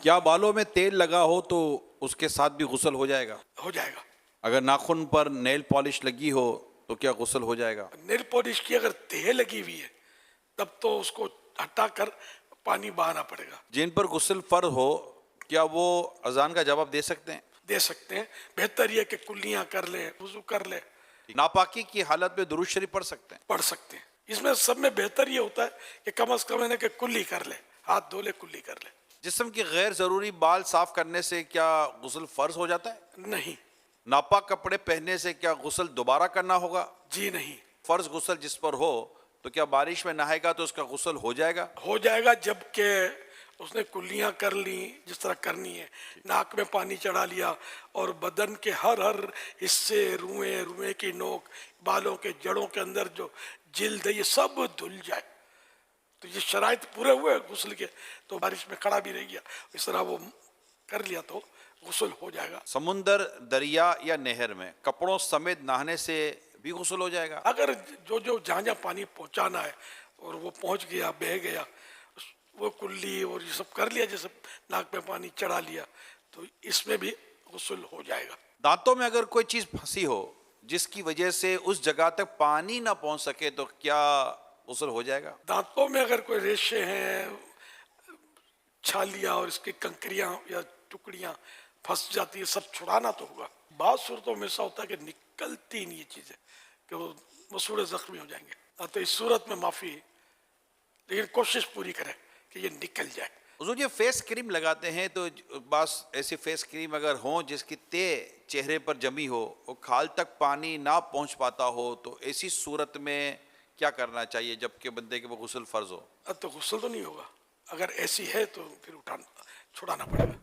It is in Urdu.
کیا بالوں میں تیل لگا ہو تو اس کے ساتھ بھی غسل ہو جائے گا؟ ہو جائے گا. اگر ناخن پر نیل پالش لگی ہو تو کیا غسل ہو جائے گا؟ نیل پالش کی اگر تہ لگی ہوئی ہے تب تو اس کو ہٹا کر پانی بہانا پڑے گا. جن پر غسل فرض ہو کیا وہ اذان کا جواب دے سکتے ہیں؟ دے سکتے ہیں. بہتر یہ کہ کلیاں کر لے, وضو کر لے. ناپاکی کی حالت میں درود شریف پڑھ سکتے ہیں؟ پڑھ سکتے ہیں. اس میں سب میں بہتر یہ ہوتا ہے کہ کم از کم کہ کلی کر لے, ہاتھ دھو لے, کلی کر لے. جسم کی غیر ضروری بال صاف کرنے سے کیا غسل فرض ہو جاتا ہے؟ نہیں. ناپاک کپڑے پہننے سے کیا غسل دوبارہ کرنا ہوگا؟ جی نہیں. فرض غسل جس پر ہو تو کیا بارش میں نہائے گا تو اس کا غسل ہو جائے گا؟ ہو جائے گا جب کہ اس نے کلیاں کر لی جس طرح کرنی ہے, ناک میں پانی چڑھا لیا اور بدن کے ہر حصے, روئیں کی نوک, بالوں کے جڑوں کے اندر جو جلد ہے یہ سب دھل جائے. تو یہ شرائط پورے ہوئے غسل کے تو بارش میں کھڑا بھی رہ گیا, اس طرح وہ کر لیا تو غسل ہو جائے گا. سمندر, دریا یا نہر میں کپڑوں سمیت نہانے سے بھی غسل ہو جائے گا؟ اگر جو جہاں پانی پہنچانا ہے اور وہ پہنچ گیا, بہہ گیا, وہ کلی اور یہ سب کر لیا, جیسے ناک میں پانی چڑھا لیا, تو اس میں بھی غسل ہو جائے گا. دانتوں میں اگر کوئی چیز پھنسی ہو جس کی وجہ سے اس جگہ تک پانی نہ پہنچ سکے تو کیا غسل ہو جائے گا؟ دانتوں میں اگر کوئی ریشے ہیں, چھالیاں اور اس کی کنکریاں یا ٹکڑیاں پھنس جاتی ہے, سب چھڑانا تو ہوگا. بعض صورتوں میں ایسا ہوتا ہے کہ نکلتی نہیں یہ چیزیں, کہ وہ مسوڑے زخمی ہو جائیں گے. تو اس صورت میں معافی, لیکن کوشش پوری کریں کہ یہ نکل جائے. حضور یہ فیس کریم لگاتے ہیں تو بعض ایسی فیس کریم اگر ہوں جس کی تہ چہرے پر جمی ہو, وہ کھال تک پانی نہ پہنچ پاتا ہو, تو ایسی صورت میں کیا کرنا چاہیے جبکہ بندے کے وہ غسل فرض ہو؟ اب تو غسل تو نہیں ہوگا, اگر ایسی ہے تو پھر چھڑانا پڑے گا.